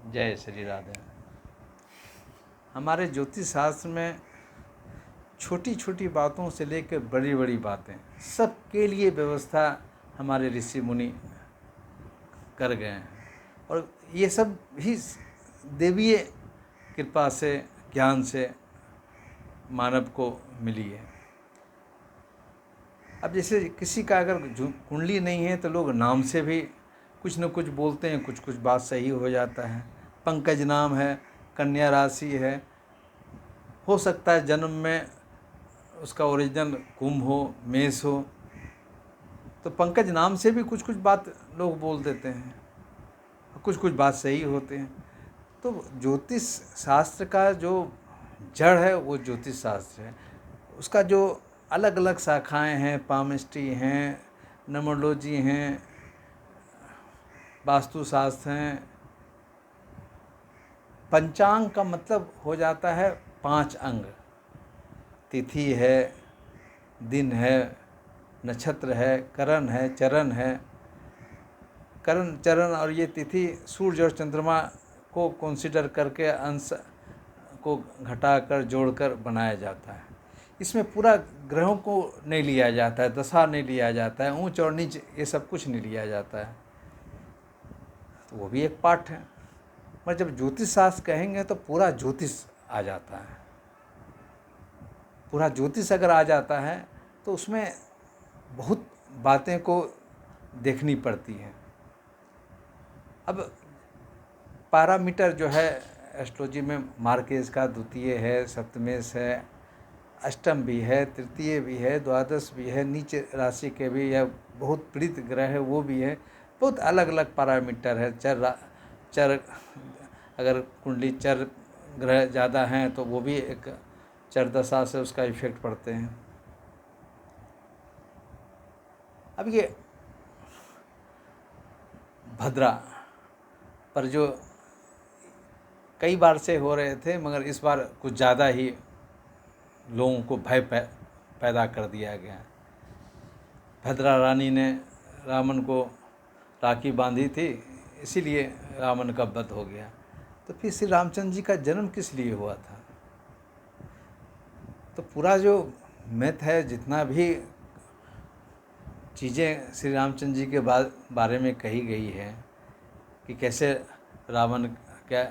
जय श्री राधे। हमारे ज्योतिष शास्त्र में छोटी छोटी बातों से लेकर बड़ी बड़ी बातें सबके लिए व्यवस्था हमारे ऋषि मुनि कर गए हैं, और ये सब भी देवीय कृपा से, ज्ञान से मानव को मिली है। अब जैसे किसी का अगर कुंडली नहीं है तो लोग नाम से भी कुछ न कुछ बोलते हैं, कुछ कुछ बात सही हो जाता है। पंकज नाम है, कन्या राशि है, हो सकता है जन्म में उसका ओरिजिनल कुंभ हो, मेष हो, तो पंकज नाम से भी कुछ कुछ बात लोग बोल देते हैं, कुछ कुछ बात सही होते हैं। तो ज्योतिष शास्त्र का जो जड़ है वो ज्योतिष शास्त्र है। उसका जो अलग अलग शाखाएं हैं, पामिस्ट्री हैं, नमोलॉजी हैं, वास्तुशास्त्र हैं। पंचांग का मतलब हो जाता है 5 अंग। तिथि है, दिन है, नक्षत्र है, करण है, चरण है। करण, चरण और ये तिथि सूर्य और चंद्रमा को कंसीडर करके अंश को घटाकर जोड़कर बनाया जाता है। इसमें पूरा ग्रहों को नहीं लिया जाता है, दशा नहीं लिया जाता है, ऊंच और नीच ये सब कुछ नहीं लिया जाता है, तो वो भी एक पार्ट है। पर जब ज्योतिष शास्त्र कहेंगे तो पूरा ज्योतिष आ जाता है। पूरा ज्योतिष अगर आ जाता है तो उसमें बहुत बातें को देखनी पड़ती हैं। अब पैरामीटर जो है एस्ट्रोलॉजी में, मार्केज का द्वितीय है, सप्तमेश है, अष्टम भी है, तृतीय भी है, द्वादश भी है, नीचे राशि के भी, या बहुत प्रीत ग्रह है वो भी है। बहुत अलग अलग पैरामीटर है। चर अगर कुंडली चर ग्रह ज़्यादा हैं तो वो भी एक चर दशा से उसका इफेक्ट पड़ते हैं। अब ये भद्रा पर जो कई बार से हो रहे थे, मगर इस बार कुछ ज़्यादा ही लोगों को भय पैदा कर दिया गया। भद्रा रानी ने रावण को राखी बांधी थी, इसीलिए रावण का वध हो गया। तो फिर श्री रामचंद्र जी का जन्म किस लिए हुआ था? तो पूरा जो मिथ है, जितना भी चीज़ें श्री रामचंद्र जी के बारे में कही गई है कि कैसे रावण क्या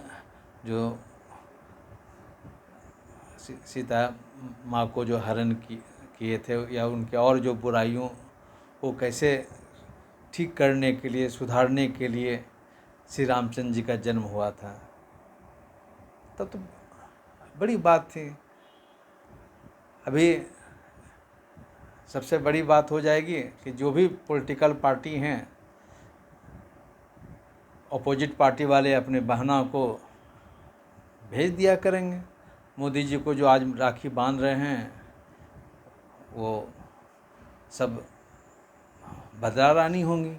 जो सीता माँ को जो हरण किए थे, या उनके और जो बुराइयों को कैसे ठीक करने के लिए, सुधारने के लिए श्री रामचंद्र जी का जन्म हुआ था, तब तो बड़ी बात थी। अभी सबसे बड़ी बात हो जाएगी कि जो भी पॉलिटिकल पार्टी हैं, अपोजिट पार्टी वाले अपने बहना को भेज दिया करेंगे। मोदी जी को जो आज राखी बांध रहे हैं वो सब भद्रा रानी होंगी,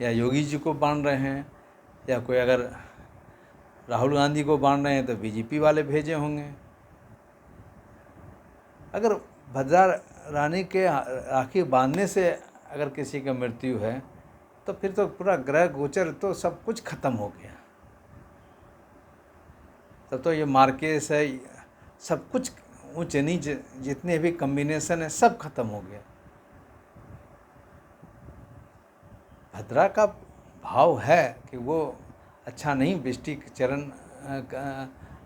या योगी जी को बांध रहे हैं, या कोई अगर राहुल गांधी को बांध रहे हैं तो बीजेपी वाले भेजे होंगे। अगर भद्रा रानी के राखी बांधने से अगर किसी की मृत्यु है तो फिर तो पूरा ग्रह गोचर तो सब कुछ खत्म हो गया। तब तो ये मार्केस है, सब कुछ ऊंच नीच जितने भी कम्बिनेशन है सब खत्म हो गया। भद्रा का भाव है कि वो अच्छा नहीं, वृश्चिक चरण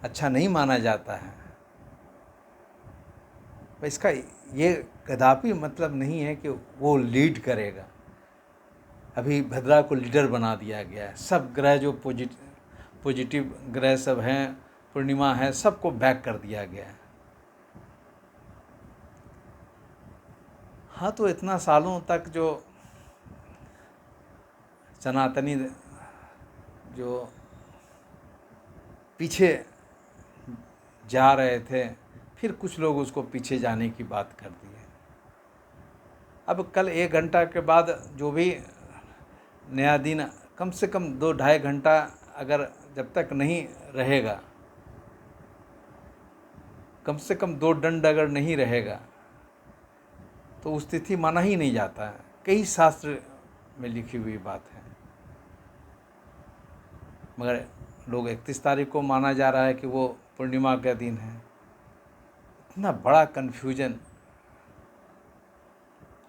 अच्छा नहीं माना जाता है। इसका ये कदापि मतलब नहीं है कि वो लीड करेगा। अभी भद्रा को लीडर बना दिया गया है। सब ग्रह जो पॉजिटिव ग्रह सब हैं, पूर्णिमा है, सबको बैक कर दिया गया है। हाँ, तो इतना सालों तक जो सनातनी जो पीछे जा रहे थे, फिर कुछ लोग उसको पीछे जाने की बात कर दी है। अब कल 1 घंटा के बाद जो भी नया दिन, कम से कम 2-2.5 घंटा अगर जब तक नहीं रहेगा, कम से कम 2 दंड अगर नहीं रहेगा तो उस तिथि माना ही नहीं जाता है। कई शास्त्र में लिखी हुई बात है, मगर लोग 31 तारीख को माना जा रहा है कि वो पूर्णिमा का दिन है। इतना बड़ा कन्फ्यूजन।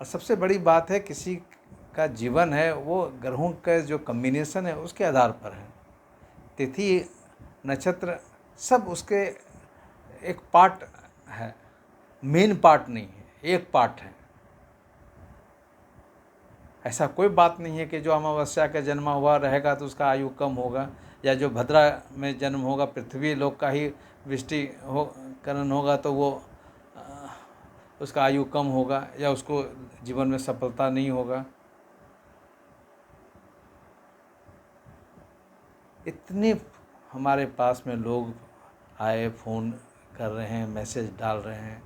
और सबसे बड़ी बात है, किसी का जीवन है वो ग्रहों का जो कम्बिनेशन है उसके आधार पर है। तिथि नक्षत्र सब उसके एक पार्ट है, मेन पार्ट नहीं है, एक पार्ट है। ऐसा कोई बात नहीं है कि जो अमावस्या का जन्मा हुआ रहेगा तो उसका आयु कम होगा, या जो भद्रा में जन्म होगा, पृथ्वी लोक का ही वृष्टि हो करण होगा तो वो उसका आयु कम होगा या उसको जीवन में सफलता नहीं होगा। इतने हमारे पास में लोग आए, फ़ोन कर रहे हैं, मैसेज डाल रहे हैं।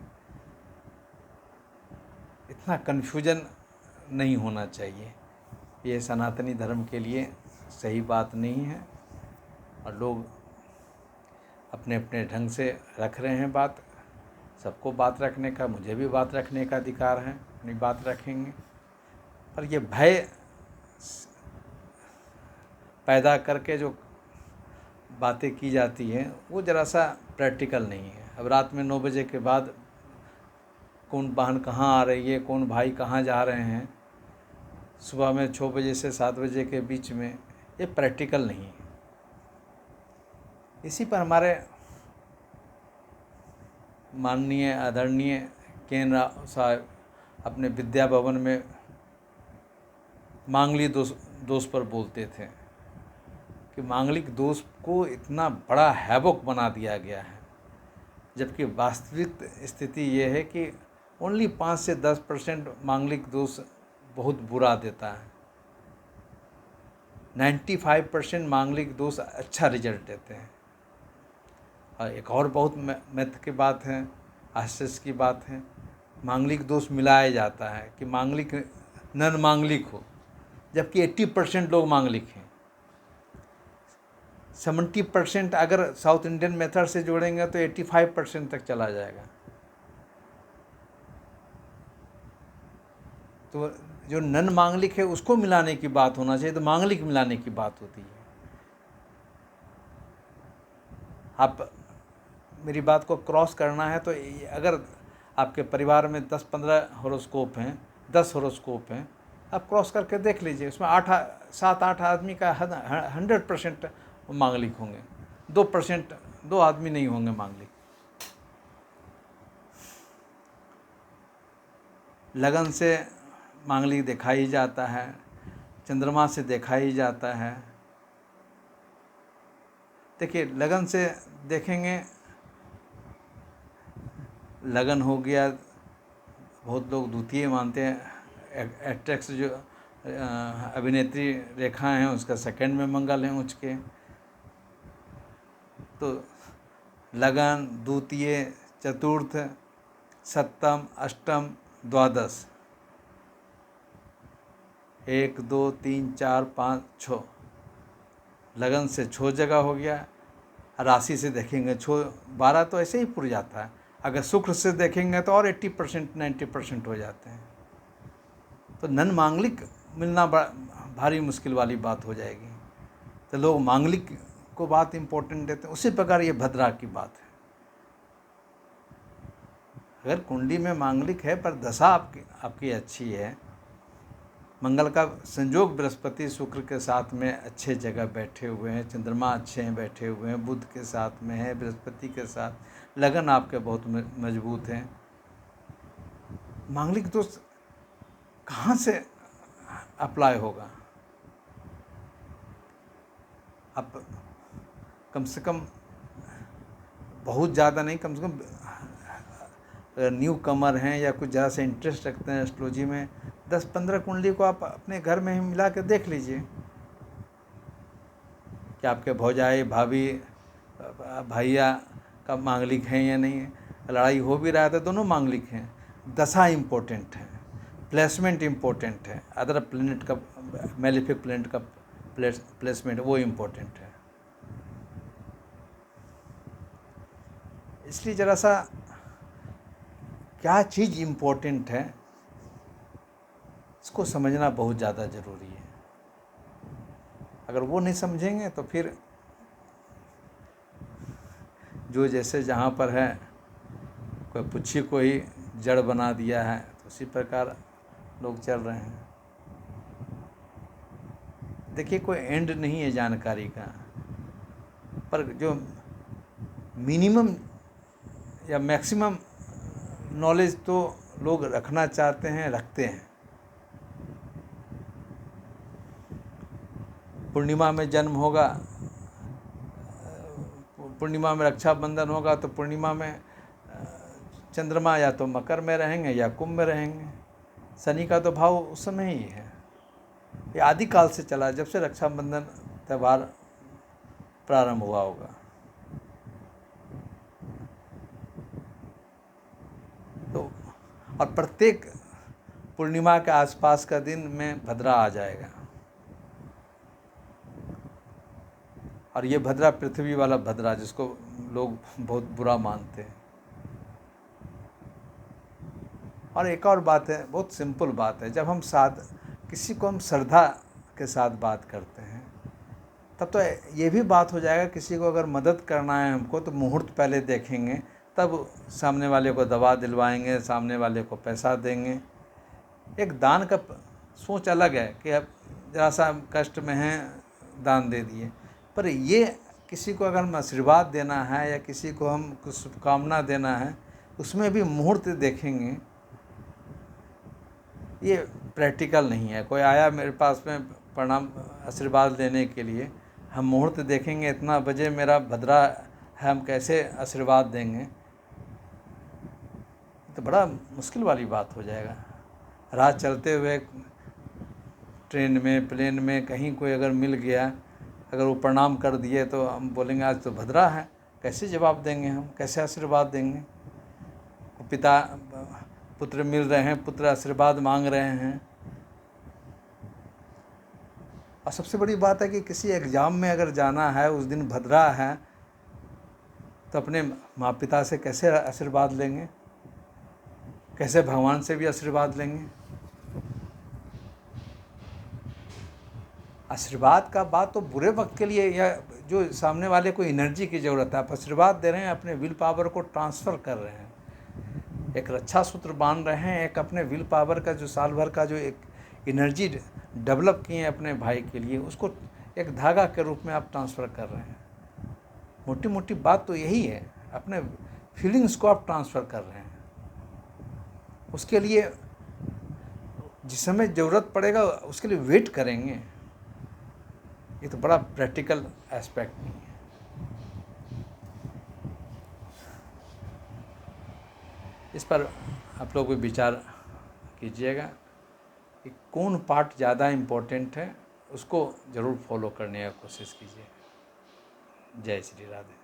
इतना कन्फ्यूजन नहीं होना चाहिए। ये सनातनी धर्म के लिए सही बात नहीं है। और लोग अपने अपने ढंग से रख रहे हैं बात। सबको बात रखने का, मुझे भी बात रखने का अधिकार है, अपनी बात रखेंगे। पर ये भय पैदा करके जो बातें की जाती हैं वो ज़रा सा प्रैक्टिकल नहीं है। अब रात में 9 बजे के बाद कौन बहन कहाँ आ रही है, कौन भाई कहाँ जा रहे हैं, सुबह में 6 बजे से 7 बजे के बीच में, ये प्रैक्टिकल नहीं है। इसी पर हमारे माननीय आदरणीय केन राव साहब अपने विद्या भवन में मांगलिक दोष पर बोलते थे कि मांगलिक दोष को इतना बड़ा हैवक बना दिया गया है, जबकि वास्तविक स्थिति ये है कि ओनली 5 से 10% मांगलिक दोष बहुत बुरा देता है। 95% मांगलिक दोष अच्छा रिजल्ट देते हैं। और एक और बहुत महत्व की बात है, आश्चर्य की बात है, मांगलिक दोष मिलाया जाता है कि मांगलिक नन मांगलिक हो, जबकि 80% लोग मांगलिक हैं। 70% अगर साउथ इंडियन मेथड से जोड़ेंगे तो 85% तक चला जाएगा। तो जो नन मांगलिक है उसको मिलाने की बात होना चाहिए, तो मांगलिक मिलाने की बात होती है। आप मेरी बात को क्रॉस करना है तो अगर आपके परिवार में 10-15 हॉरोस्कोप हैं, 10 हॉरोस्कोप हैं, आप क्रॉस करके देख लीजिए, उसमें 7-8 आदमी का 100% मांगलिक होंगे, 2% 2 आदमी नहीं होंगे मांगलिक। लगन से मांगलिक देखा ही जाता है, चंद्रमा से देखा ही जाता है। देखिए, लगन से देखेंगे, लगन हो गया, बहुत लोग द्वितीय मानते हैं। एक्ट्रेस जो अभिनेत्री रेखा हैं उसका सेकंड में मंगल है उच्च के, तो लगन, द्वितीय, चतुर्थ, सप्तम, अष्टम, द्वादश, 1 2 3 4 5 6, लगन से 6 जगह हो गया। राशि से देखेंगे 12 तो ऐसे ही पुर जाता है। अगर शुक्र से देखेंगे तो और 80% 90% हो जाते हैं। तो नन मांगलिक मिलना भारी मुश्किल वाली बात हो जाएगी। तो लोग मांगलिक को बात इम्पोर्टेंट देते हैं। उसी प्रकार ये भद्रा की बात है। अगर कुंडली में मांगलिक है पर दशा आपकी अच्छी है, मंगल का संयोग बृहस्पति शुक्र के साथ में अच्छे जगह बैठे हुए हैं, चंद्रमा अच्छे हैं बैठे हुए हैं, बुध के साथ में है, बृहस्पति के साथ, लगन आपके बहुत मजबूत हैं, मांगलिक दोष कहाँ से अप्लाई होगा? आप कम से कम, बहुत ज़्यादा नहीं, कम से कम न्यू कमर हैं या कुछ ज़्यादा से इंटरेस्ट रखते हैं एस्ट्रोलॉजी में, 10-15 कुंडली को आप अपने घर में ही मिला के देख लीजिए कि आपके भौजाई, भाभी, भैया का मांगलिक हैं या नहीं है। लड़ाई हो भी रहा है तो दोनों मांगलिक हैं। दशा इम्पोर्टेंट है, प्लेसमेंट इम्पोर्टेंट है, अदर प्लेनेट का, मेलिफिक प्लेनेट का प्लेसमेंट वो इम्पोर्टेंट है। इसलिए ज़रा सा क्या चीज़ इम्पोर्टेंट है इसको समझना बहुत ज़्यादा ज़रूरी है। अगर वो नहीं समझेंगे तो फिर जो जैसे जहाँ पर है, कोई पुच्छी को ही जड़ बना दिया है, तो उसी प्रकार लोग चल रहे हैं। देखिए, कोई एंड नहीं है जानकारी का, पर जो मिनिमम या मैक्सिमम नॉलेज तो लोग रखना चाहते हैं, रखते हैं। पूर्णिमा में जन्म होगा, पूर्णिमा में रक्षाबंधन होगा, तो पूर्णिमा में चंद्रमा या तो मकर में रहेंगे या कुंभ में रहेंगे। शनि का तो भाव उस समय ही है। ये आदिकाल से चला, जब से रक्षाबंधन त्यौहार प्रारंभ हुआ होगा। तो और प्रत्येक पूर्णिमा के आसपास का दिन में भद्रा आ जाएगा, और ये भद्रा पृथ्वी वाला भद्रा, जिसको लोग बहुत बुरा मानते हैं। और एक और बात है, बहुत सिंपल बात है, जब हम किसी को हम श्रद्धा के साथ बात करते हैं, तब तो ये भी बात हो जाएगा, किसी को अगर मदद करना है हमको, तो मुहूर्त पहले देखेंगे, तब सामने वाले को दवा दिलवाएंगे, सामने वाले को पैसा देंगे। एक दान का सोच अलग है कि अब जरा सा कष्ट में हैं, दान दे दिए, पर ये किसी को अगर हम आशीर्वाद देना है या किसी को हम कुछ शुभकामना देना है, उसमें भी मुहूर्त देखेंगे। ये प्रैक्टिकल नहीं है। कोई आया मेरे पास में प्रणाम आशीर्वाद लेने के लिए, हम मुहूर्त देखेंगे, इतना बजे मेरा भद्रा है, हम कैसे आशीर्वाद देंगे? तो बड़ा मुश्किल वाली बात हो जाएगा। रात चलते हुए ट्रेन में, प्लेन में, कहीं कोई अगर मिल गया, अगर वो प्रणाम कर दिए, तो हम बोलेंगे आज तो भद्रा है, कैसे जवाब देंगे हम, कैसे आशीर्वाद देंगे? पिता पुत्र मिल रहे हैं, पुत्र आशीर्वाद मांग रहे हैं। और सबसे बड़ी बात है कि किसी एग्ज़ाम में अगर जाना है, उस दिन भद्रा है, तो अपने माँ पिता से कैसे आशीर्वाद लेंगे? कैसे भगवान से भी आशीर्वाद लेंगे? आशीर्वाद का बात तो बुरे वक्त के लिए, या जो सामने वाले को एनर्जी की ज़रूरत है, आप आशीर्वाद दे रहे हैं, अपने विल पावर को ट्रांसफ़र कर रहे हैं, एक रक्षा सूत्र बांध रहे हैं, एक अपने विल पावर का जो साल भर का जो एक एनर्जी डेवलप किए हैं अपने भाई के लिए, उसको एक धागा के रूप में आप ट्रांसफ़र कर रहे हैं। मोटी मोटी बात तो यही है, अपने फीलिंग्स को आप ट्रांसफ़र कर रहे हैं। उसके लिए जिस समय ज़रूरत पड़ेगा उसके लिए वेट करेंगे। ये तो बड़ा प्रैक्टिकल एस्पेक्ट नहीं है। इस पर आप लोग भी विचार कीजिएगा कि कौन पार्ट ज़्यादा इम्पोर्टेंट है, उसको ज़रूर फॉलो करने की कोशिश कीजिए। जय श्री राधे।